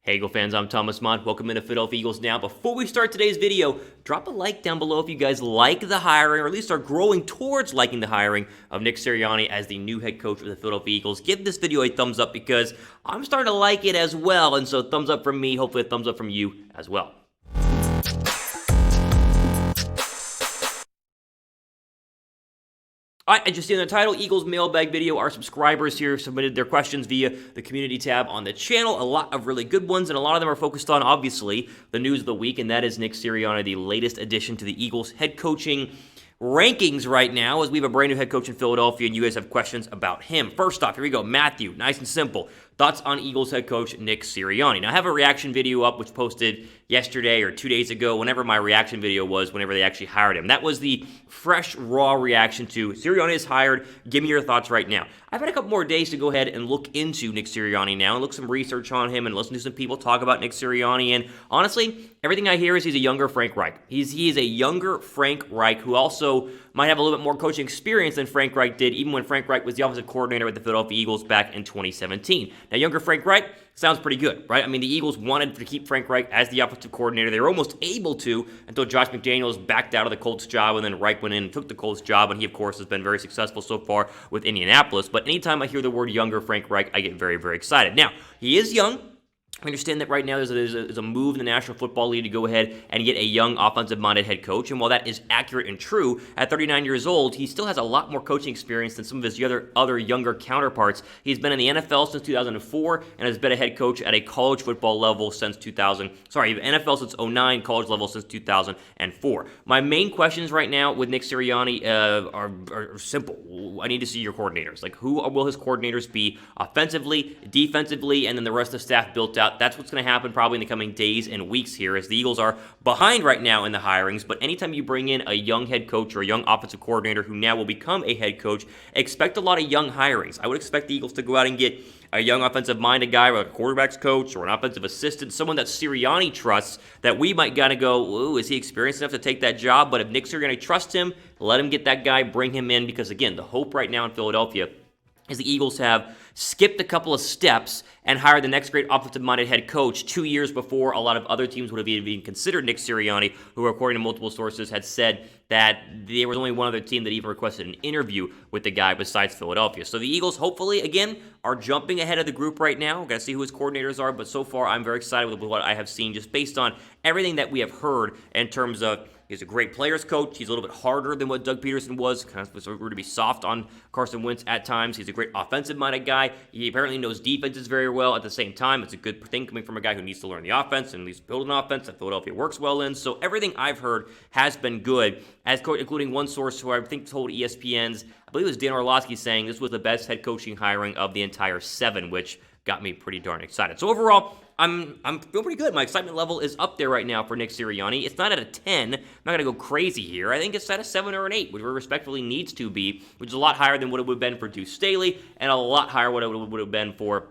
Hey Eagle fans, I'm Thomas Mott. Welcome into Philadelphia Eagles Now. Before we start today's video, drop a like down below if you guys like the hiring, or at least are growing towards liking the hiring of Nick Sirianni as the new head coach of the Philadelphia Eagles. Give this video a thumbs up because I'm starting to like it as well, and so thumbs up from me, hopefully a thumbs up from you as well. All right, as you see in the title, Eagles Mailbag video, our subscribers here submitted their questions via the community tab on the channel. A lot of really good ones, and a lot of them are focused on, obviously, the news of the week, and that is Nick Sirianni, the latest addition to the Eagles head coaching rankings right now, as we have a brand new head coach in Philadelphia, and you guys have questions about him. First off, here we go. Matthew, nice and simple. Thoughts on Eagles head coach Nick Sirianni. Now, I have a reaction video up, which posted yesterday or 2 days ago, whenever my reaction video was, whenever they actually hired him. That was the fresh, raw reaction to Sirianni is hired. Give me your thoughts right now. I've had a couple more days to go ahead and look into Nick Sirianni now and look some research on him and listen to some people talk about Nick Sirianni. And honestly, everything I hear is he's a younger Frank Reich. He is a younger Frank Reich who also might have a little bit more coaching experience than Frank Reich did, even when Frank Reich was the offensive coordinator with the Philadelphia Eagles back in 2017. Now, younger Frank Reich sounds pretty good, right? I mean, the Eagles wanted to keep Frank Reich as the offensive coordinator. They were almost able to until Josh McDaniels backed out of the Colts job, and then Reich went in and took the Colts job, and he, of course, has been very successful so far with Indianapolis. But anytime I hear the word younger Frank Reich, I get very, very excited. Now, he is young. I understand that right now there's a move in the National Football League to go ahead and get a young offensive-minded head coach, and while that is accurate and true, at 39 years old, he still has a lot more coaching experience than some of his other younger counterparts. He's been in the NFL since 2004 and has been a head coach at a college football level since NFL since 2009, college level since 2004. My main questions right now with Nick Sirianni are simple. I need to see your coordinators. Like, who will his coordinators be offensively, defensively, and then the rest of the staff built out? That's what's going to happen probably in the coming days and weeks here, as the Eagles are behind right now in the hirings. But anytime you bring in a young head coach or a young offensive coordinator who now will become a head coach, expect a lot of young hirings. I would expect the Eagles to go out and get a young offensive-minded guy, or a quarterback's coach, or an offensive assistant, someone that Sirianni trusts, that we might kind of go, ooh, is he experienced enough to take that job? But if Nick Sirianni trusts him, let him get that guy, bring him in, because again, the hope right now in Philadelphia is the Eagles have skipped a couple of steps and hired the next great offensive-minded head coach 2 years before a lot of other teams would have even considered Nick Sirianni, who, according to multiple sources, had said that there was only one other team that even requested an interview with the guy besides Philadelphia. So the Eagles, hopefully, again, are jumping ahead of the group right now. We're going to see who his coordinators are, but so far I'm very excited with what I have seen just based on everything that we have heard in terms of he's a great players coach. He's a little bit harder than what Doug Peterson was, kind of to be soft on Carson Wentz at times. He's a great offensive-minded guy. He apparently knows defenses very well. At the same time, it's a good thing coming from a guy who needs to learn the offense and needs to build an offense that Philadelphia works well in. So everything I've heard has been good, including one source who I think told ESPN's, I believe it was Dan Orlovsky, saying this was the best head coaching hiring of the entire 7, which got me pretty darn excited. So overall, I'm feeling pretty good. My excitement level is up there right now for Nick Sirianni. It's not at a 10. I'm not going to go crazy here. I think it's at a 7 or an 8, which it respectfully needs to be, which is a lot higher than what it would have been for Deuce Staley, and a lot higher what it would have been for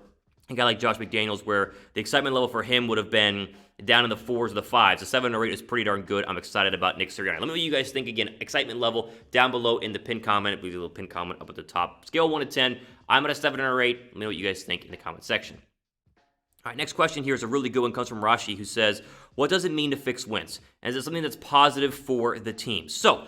a guy like Josh McDaniels, where the excitement level for him would have been down in the 4s or the 5s. A 7 or 8 is pretty darn good. I'm excited about Nick Sirianni. Let me know what you guys think. Again, excitement level down below in the pinned comment. Leave a little pinned comment up at the top. Scale 1 to 10. I'm at a 7 or 8. Let me know what you guys think in the comment section. All right, next question here is a really good one. Comes from Rashi, who says, what does it mean to fix Wentz? And is it something that's positive for the team? So,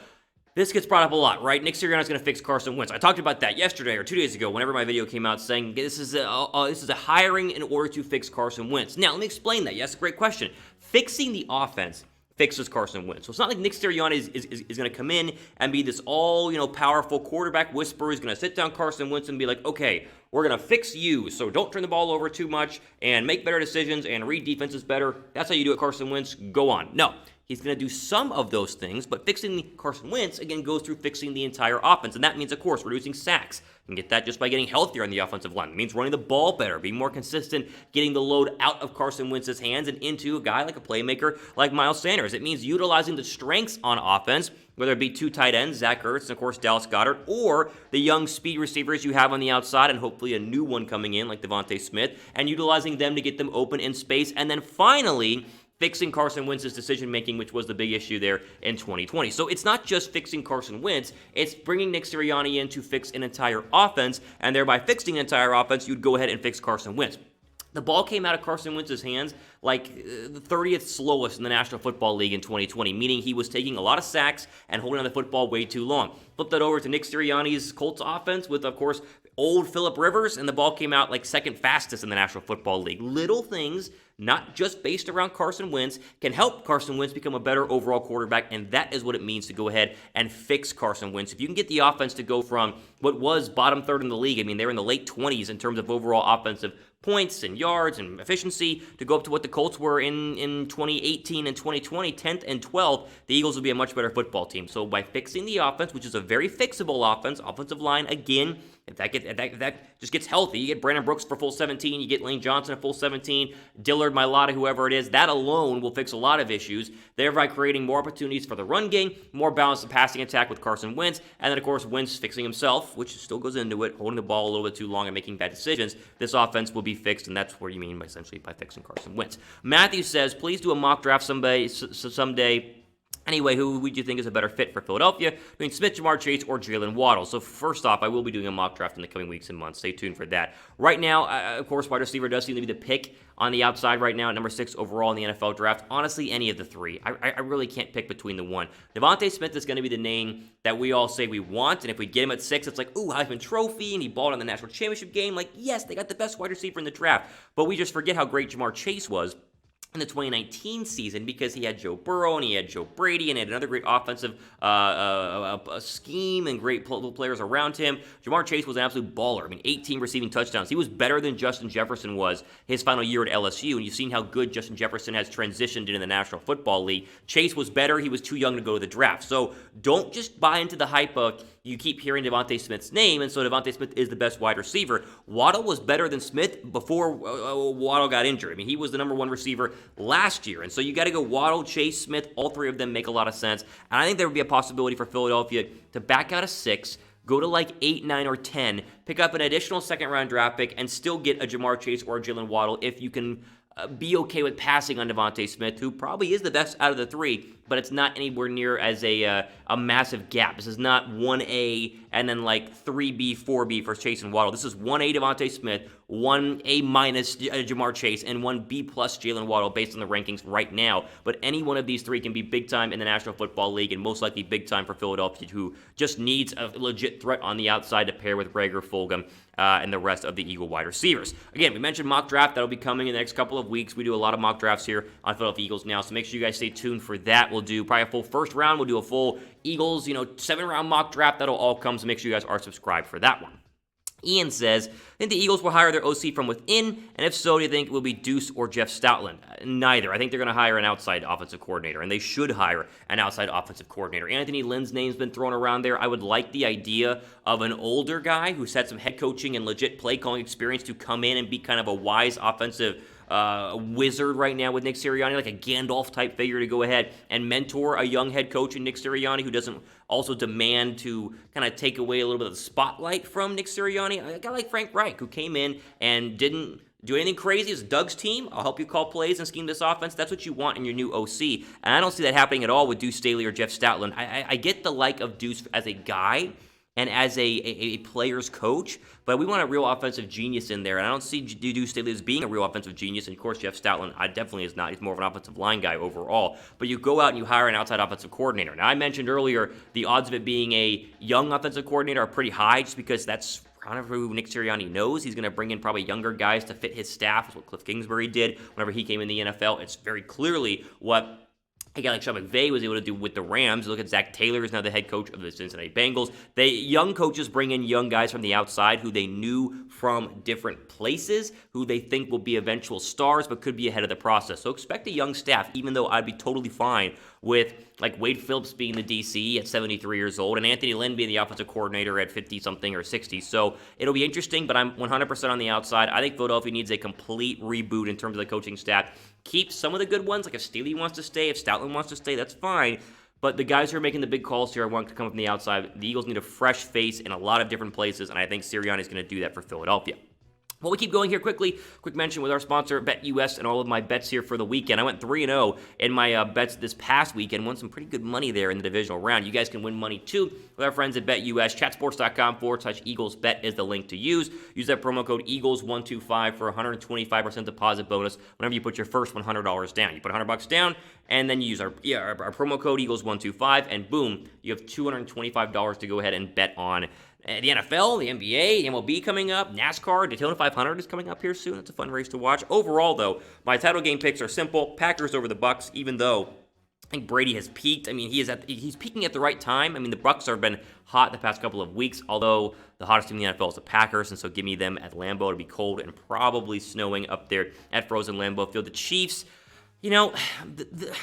this gets brought up a lot, right? Nick Sirianni is going to fix Carson Wentz. I talked about that yesterday or 2 days ago, whenever my video came out, saying this is a hiring in order to fix Carson Wentz. Now, let me explain that. Yes, great question. Fixing the offense fixes Carson Wentz. So it's not like Nick Sirianni is going to come in and be this powerful quarterback whisperer who's going to sit down Carson Wentz and be like, okay, we're going to fix you, so don't turn the ball over too much and make better decisions and read defenses better. That's how you do it, Carson Wentz. Go on. No. He's going to do some of those things, but fixing Carson Wentz, again, goes through fixing the entire offense. And that means, of course, reducing sacks. You can get that just by getting healthier on the offensive line. It means running the ball better, being more consistent, getting the load out of Carson Wentz's hands and into a guy like a playmaker like Miles Sanders. It means utilizing the strengths on offense, whether it be 2 tight ends, Zach Ertz, and, of course, Dallas Goedert, or the young speed receivers you have on the outside, and hopefully a new one coming in like Devonta Smith, and utilizing them to get them open in space. And then finally, fixing Carson Wentz's decision-making, which was the big issue there in 2020. So it's not just fixing Carson Wentz, it's bringing Nick Sirianni in to fix an entire offense, and thereby fixing an entire offense, you'd go ahead and fix Carson Wentz. The ball came out of Carson Wentz's hands like the 30th slowest in the National Football League in 2020, meaning he was taking a lot of sacks and holding on the football way too long. Flip that over to Nick Sirianni's Colts offense with, of course, old Phillip Rivers, and the ball came out like second fastest in the National Football League. Little things, not just based around Carson Wentz, can help Carson Wentz become a better overall quarterback, and that is what it means to go ahead and fix Carson Wentz. If you can get the offense to go from what was bottom third in the league, I mean, they were in the late 20s in terms of overall offensive points and yards and efficiency, to go up to what the Colts were in 2018 and 2020, 10th and 12th, the Eagles will be a much better football team. So by fixing the offense, which is a very fixable offense, offensive line, again, if that just gets healthy, you get Brandon Brooks for full 17, you get Lane Johnson a full 17, Dillard, Mailata, whoever it is, that alone will fix a lot of issues, thereby creating more opportunities for the run game, more balanced passing attack with Carson Wentz, and then, of course, Wentz fixing himself, which still goes into it, holding the ball a little bit too long and making bad decisions. This offense will be fixed, and that's what you mean by essentially by fixing Carson Wentz. Matthew says, please do a mock draft someday. Anyway, who would you think is a better fit for Philadelphia between Smith, Jamar Chase, or Jalen Waddle? So first off, I will be doing a mock draft in the coming weeks and months. Stay tuned for that. Right now, of course, wide receiver does seem to be the pick on the outside right now at number 6 overall in the NFL draft. Honestly, any of the three. I really can't pick between the one. Devonta Smith is going to be the name that we all say we want, and if we get him at 6, it's like, ooh, Heisman Trophy, and he balled in the national championship game. Like, yes, they got the best wide receiver in the draft, but we just forget how great Jamar Chase was in the 2019 season because he had Joe Burrow and he had Joe Brady and he had another great offensive scheme and great players around him. Jamar Chase was an absolute baller. I mean, 18 receiving touchdowns. He was better than Justin Jefferson was his final year at LSU, and you've seen how good Justin Jefferson has transitioned into the National Football League. Chase was better. He was too young to go to the draft. So don't just buy into the hype of you keep hearing Devonta Smith's name, and so Devonta Smith is the best wide receiver. Waddle was better than Smith before Waddle got injured. I mean, he was the number 1 receiver last year, and so you got to go Waddle, Chase, Smith. All three of them make a lot of sense, and I think there would be a possibility for Philadelphia to back out of 6, go to like 8, 9, or 10, pick up an additional second-round draft pick, and still get a Jamar Chase or a Jalen Waddle if you can be okay with passing on Devonta Smith, who probably is the best out of the three, but it's not anywhere near as a massive gap. This is not 1A and then like 3B, 4B for Chase and Waddle. This is 1A Devonta Smith, 1A minus Jamar Chase, and 1B plus Jalen Waddle based on the rankings right now. But any one of these three can be big time in the National Football League and most likely big time for Philadelphia, who just needs a legit threat on the outside to pair with Rager, Fulgham, and the rest of the Eagle wide receivers. Again, we mentioned mock draft. That'll be coming in the next couple of weeks. We do a lot of mock drafts here on Philadelphia Eagles Now, so make sure you guys stay tuned for that. We'll do probably a full first round. We'll do a full Eagles, 7-round mock draft. That'll all come, so make sure you guys are subscribed for that one. Ian says, I think the Eagles will hire their OC from within, and if so, do you think it will be Deuce or Jeff Stoutland? Neither. I think they're going to hire an outside offensive coordinator, and they should hire an outside offensive coordinator. Anthony Lynn's name's been thrown around there. I would like the idea of an older guy who's had some head coaching and legit play calling experience to come in and be kind of a wise offensive wizard right now with Nick Sirianni, like a Gandalf type figure to go ahead and mentor a young head coach in Nick Sirianni who doesn't also demand to kind of take away a little bit of the spotlight from Nick Sirianni. A guy like Frank Reich who came in and didn't do anything crazy. It's Doug's team. I'll help you call plays and scheme this offense. That's what you want in your new OC. And I don't see that happening at all with Deuce Staley or Jeff Stoutland. I get the like of Deuce as a guy and as a player's coach, but we want a real offensive genius in there, and I don't see Deuce Staley as being a real offensive genius, and of course Jeff Stoutland definitely is not. He's more of an offensive line guy overall, but you go out and you hire an outside offensive coordinator. Now, I mentioned earlier the odds of it being a young offensive coordinator are pretty high just because that's kind of who Nick Sirianni knows. He's going to bring in probably younger guys to fit his staff. That's what Cliff Kingsbury did whenever he came in the NFL. It's very clearly what a guy like Sean McVay was able to do with the Rams. Look at Zach Taylor, who's now the head coach of the Cincinnati Bengals. Young coaches bring in young guys from the outside who they knew from different places, who they think will be eventual stars, but could be ahead of the process. So expect a young staff, even though I'd be totally fine with like Wade Phillips being the DC at 73 years old and Anthony Lynn being the offensive coordinator at 50-something or 60. So it'll be interesting, but I'm 100% on the outside. I think Philadelphia needs a complete reboot in terms of the coaching staff. Keep some of the good ones, like if Staley wants to stay, if Stoutland wants to stay, that's fine. But the guys who are making the big calls here want to come from the outside. The Eagles need a fresh face in a lot of different places, and I think Sirianni is going to do that for Philadelphia. Well, we keep going here quickly. Quick mention with our sponsor, BetUS, and all of my bets here for the weekend. I went 3-0 in my bets this past weekend. Won some pretty good money there in the divisional round. You guys can win money too with our friends at BetUS. Chatsports.com/EaglesBet is the link to use. Use that promo code Eagles125 for a 125% deposit bonus whenever you put your first $100 down. You put $100 down, and then you use our promo code Eagles125, and boom, you have $225 to go ahead and bet on the NFL, the NBA, the MLB coming up, NASCAR, Daytona 500 is coming up here soon. It's a fun race to watch. Overall, though, my title game picks are simple. Packers over the Bucks, even though I think Brady has peaked. I mean, he's peaking at the right time. I mean, the Bucks have been hot the past couple of weeks, although the hottest team in the NFL is the Packers, and so give me them at Lambeau. It'll be cold and probably snowing up there at frozen Lambeau Field. The Chiefs, you know,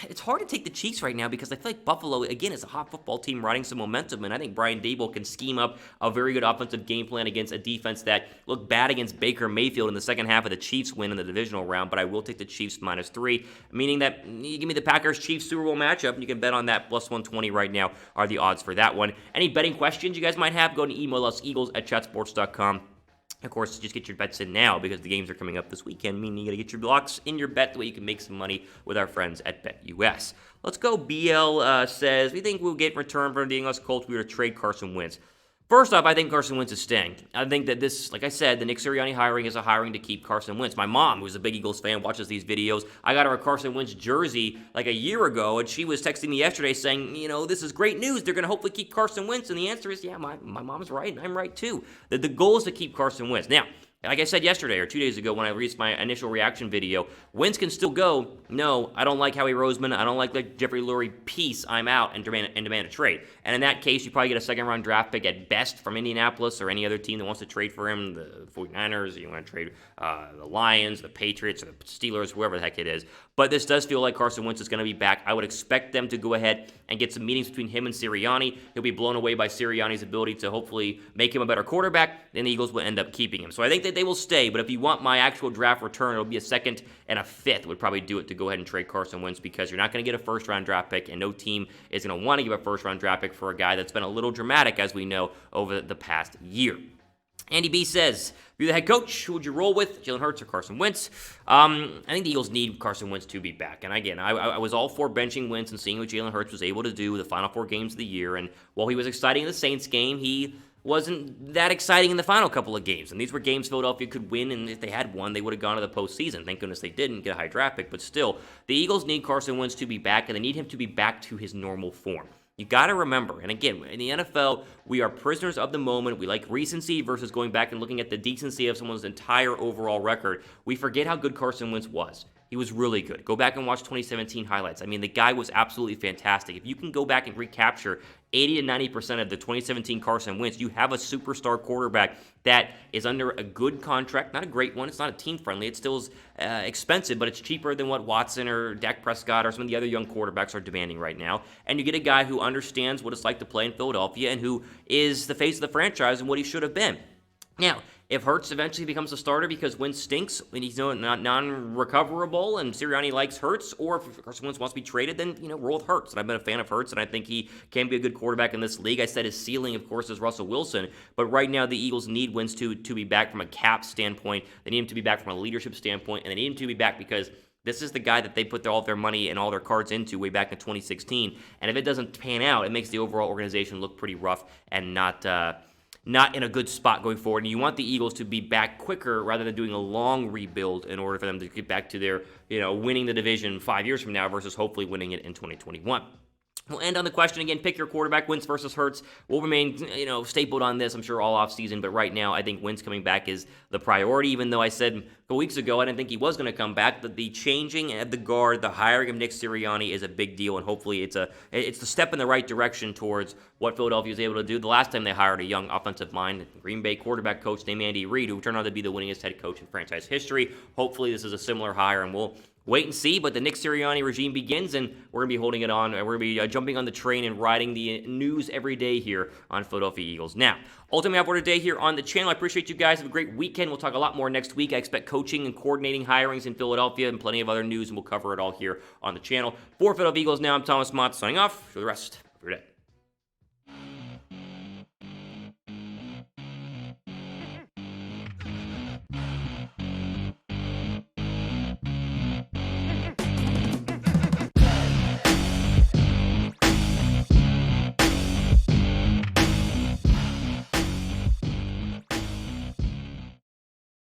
it's hard to take the Chiefs right now because I feel like Buffalo, again, is a hot football team riding some momentum, and I think Brian Daboll can scheme up a very good offensive game plan against a defense that looked bad against Baker Mayfield in the second half of the Chiefs win in the divisional round, but I will take the Chiefs -3, meaning that you give me the Packers-Chiefs Super Bowl matchup, and you can bet on that +120 right now are the odds for that one. Any betting questions you guys might have, go and email us, eagles@chatsports.com. Of course, just get your bets in now because the games are coming up this weekend, meaning you got to get your blocks in your bet the way you can make some money with our friends at BetUS. Let's go. BL says, we think we'll get in return for the Indianapolis Colts. We were to trade Carson Wentz. First off, I think Carson Wentz is staying. I think that this, like I said, the Nick Sirianni hiring is a hiring to keep Carson Wentz. My mom, who's a big Eagles fan, watches these videos. I got her a Carson Wentz jersey like a year ago, and she was texting me yesterday saying, you know, this is great news. They're going to hopefully keep Carson Wentz. And the answer is, yeah, my mom's right, and I'm right too. The goal is to keep Carson Wentz. Now, like I said yesterday or 2 days ago when I released my initial reaction video, Wentz can still go. No, I don't like Howie Roseman. I don't like Jeffrey Lurie. Peace. I'm out and demand a trade. And in that case, you probably get a second-round draft pick at best from Indianapolis or any other team that wants to trade for him, the 49ers, you want to trade the Lions, the Patriots, or the Steelers, whoever the heck it is. But this does feel like Carson Wentz is going to be back. I would expect them to go ahead and get some meetings between him and Sirianni. He'll be blown away by Sirianni's ability to hopefully make him a better quarterback. Then the Eagles will end up keeping him. So I think that they will stay. But if you want my actual draft return, it'll be a second and a fifth would probably do it to go ahead and trade Carson Wentz because you're not going to get a first-round draft pick, and no team is going to want to give a first-round draft pick for a guy that's been a little dramatic, as we know, over the past year. Andy B says, if you're the head coach, who would you roll with, Jalen Hurts or Carson Wentz? I think the Eagles need Carson Wentz to be back. And again, I was all for benching Wentz and seeing what Jalen Hurts was able to do the final 4 games of the year. And while he was exciting in the Saints game, he wasn't that exciting in the final couple of games. And these were games Philadelphia could win, and if they had won, they would have gone to the postseason. Thank goodness they didn't get a high draft pick. But still, the Eagles need Carson Wentz to be back, and they need him to be back to his normal form. You got to remember, and again, in the NFL, we are prisoners of the moment. We like recency versus going back and looking at the decency of someone's entire overall record. We forget how good Carson Wentz was. He was really good. Go back and watch 2017 highlights. I mean, the guy was absolutely fantastic. If you can go back and recapture 80 to 90% of the 2017 Carson Wentz, you have a superstar quarterback that is under a good contract, not a great one. It's not a team-friendly. It still is expensive, but it's cheaper than what Watson or Dak Prescott or some of the other young quarterbacks are demanding right now. And you get a guy who understands what it's like to play in Philadelphia and who is the face of the franchise and what he should have been. Now, if Hurts eventually becomes a starter because Wentz stinks and he's not non-recoverable and Sirianni likes Hurts, or if Carson Wentz wants to be traded, then, roll with Hurts. And I've been a fan of Hurts, and I think he can be a good quarterback in this league. I said his ceiling, of course, is Russell Wilson, but right now the Eagles need Wentz to be back from a cap standpoint. They need him to be back from a leadership standpoint, and they need him to be back because this is the guy that they put all their money and all their cards into way back in 2016. And if it doesn't pan out, it makes the overall organization look pretty rough and not in a good spot going forward. And you want the Eagles to be back quicker rather than doing a long rebuild in order for them to get back to their, winning the division 5 years from now versus hopefully winning it in 2021. We'll end on the question again, pick your quarterback, Wentz versus Hurts. We'll remain, stapled on this, I'm sure, all offseason. But right now, I think Wentz coming back is the priority, even though I said a couple weeks ago I didn't think he was going to come back. But the changing at the guard, the hiring of Nick Sirianni is a big deal, and hopefully it's the step in the right direction towards what Philadelphia was able to do. The last time they hired a young offensive mind, Green Bay quarterback coach named Andy Reid, who turned out to be the winningest head coach in franchise history. Hopefully this is a similar hire, and we'll wait and see, but the Nick Sirianni regime begins, and we're going to be holding it on. We're going to be jumping on the train and riding the news every day here on Philadelphia Eagles. Now, ultimately, I've today here on the channel. I appreciate you guys. Have a great weekend. We'll talk a lot more next week. I expect coaching and coordinating hirings in Philadelphia and plenty of other news, and we'll cover it all here on the channel. For Philadelphia Eagles now, I'm Thomas Mott signing off for the rest of your day.